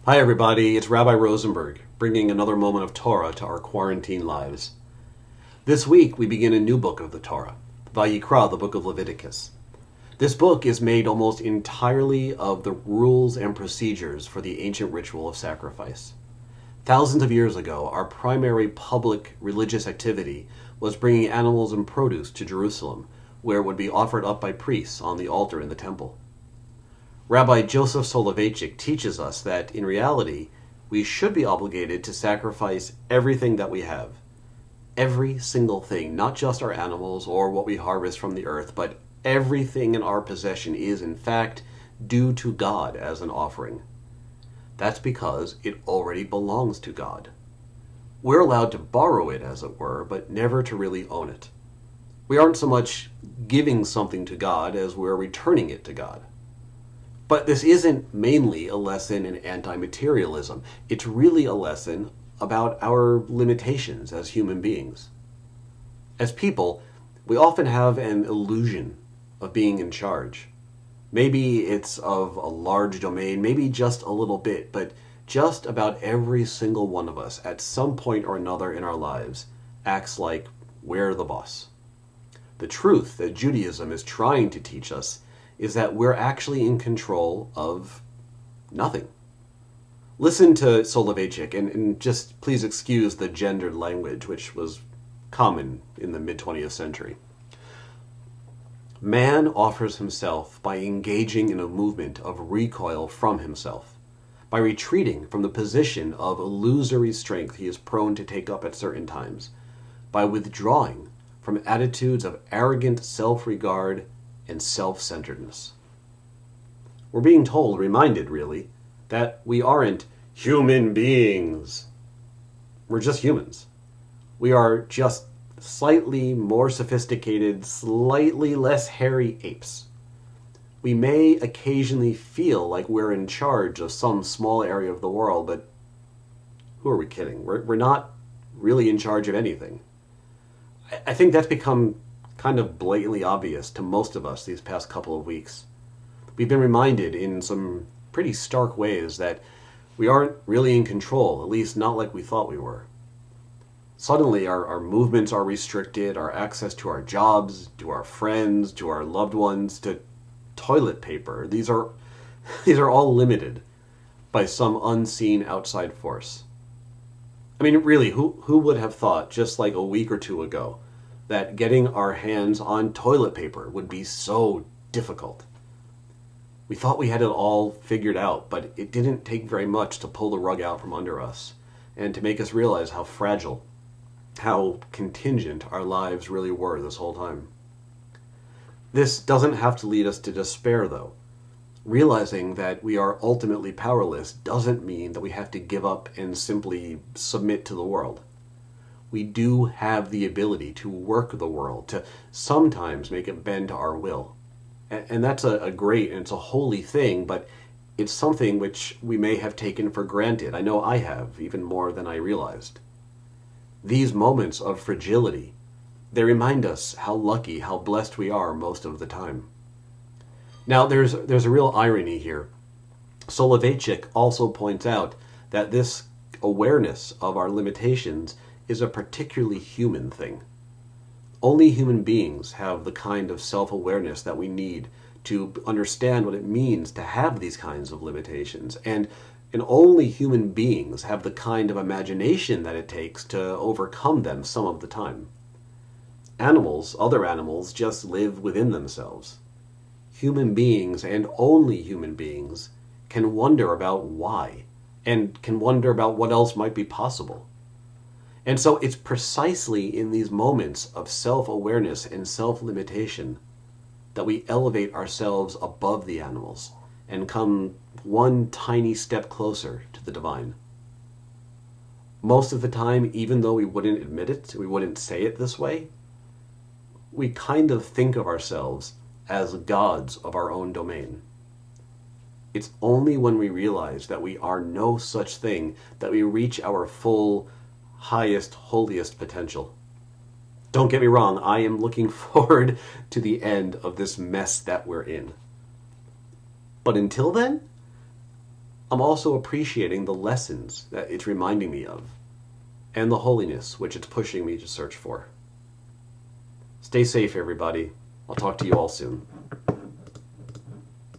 Hi, everybody. It's Rabbi Rosenberg, bringing another moment of Torah to our quarantine lives. This week, we begin a new book of the Torah, Vayikra, the book of Leviticus. This book is made almost entirely of the rules and procedures for the ancient ritual of sacrifice. Thousands of years ago, our primary public religious activity was bringing animals and produce to Jerusalem, where it would be offered up by priests on the altar in the temple. Rabbi Joseph Soloveitchik teaches us that, in reality, we should be obligated to sacrifice everything that we have. Every single thing, not just our animals or what we harvest from the earth, but everything in our possession is, in fact, due to God as an offering. That's because it already belongs to God. We're allowed to borrow it, as it were, but never to really own it. We aren't so much giving something to God as we're returning it to God. But this isn't mainly a lesson in anti-materialism. It's really a lesson about our limitations as human beings. As people, we often have an illusion of being in charge. Maybe it's of a large domain, maybe just a little bit, but just about every single one of us at some point or another in our lives acts like we're the boss. The truth that Judaism is trying to teach us is that we're actually in control of nothing. Listen to Soloveitchik, and just please excuse the gendered language, which was common in the mid-20th century. Man offers himself by engaging in a movement of recoil from himself, by retreating from the position of illusory strength he is prone to take up at certain times, by withdrawing from attitudes of arrogant self-regard and self-centeredness. We're being told, reminded really, that we aren't human beings. We're just humans. We are just slightly more sophisticated, slightly less hairy apes. We may occasionally feel like we're in charge of some small area of the world, but who are we kidding? We're not really in charge of anything. I think that's become kind of blatantly obvious to most of us these past couple of weeks. We've been reminded in some pretty stark ways that we aren't really in control, at least not like we thought we were. Suddenly our movements are restricted, our access to our jobs, to our friends, to our loved ones, to toilet paper. These are all limited by some unseen outside force. I mean, really, who would have thought just like a week or two ago that getting our hands on toilet paper would be so difficult? We thought we had it all figured out, but it didn't take very much to pull the rug out from under us and to make us realize how fragile, how contingent our lives really were this whole time. This doesn't have to lead us to despair, though. Realizing that we are ultimately powerless doesn't mean that we have to give up and simply submit to the world. We do have the ability to work the world, to sometimes make it bend to our will. And that's a great and it's a holy thing, but it's something which we may have taken for granted. I know I have, even more than I realized. These moments of fragility, they remind us how lucky, how blessed we are most of the time. Now, there's a real irony here. Soloveitchik also points out that this awareness of our limitations is a particularly human thing. Only human beings have the kind of self-awareness that we need to understand what it means to have these kinds of limitations, and only human beings have the kind of imagination that it takes to overcome them some of the time. Animals, other animals, just live within themselves. Human beings, and only human beings, can wonder about why, and can wonder about what else might be possible. And so it's precisely in these moments of self-awareness and self-limitation that we elevate ourselves above the animals and come one tiny step closer to the divine. Most of the time, even though we wouldn't admit it, we wouldn't say it this way, we kind of think of ourselves as gods of our own domain. It's only when we realize that we are no such thing that we reach our full, highest, holiest potential. Don't get me wrong, I am looking forward to the end of this mess that we're in. But until then, I'm also appreciating the lessons that it's reminding me of, and the holiness which it's pushing me to search for. Stay safe, everybody. I'll talk to you all soon.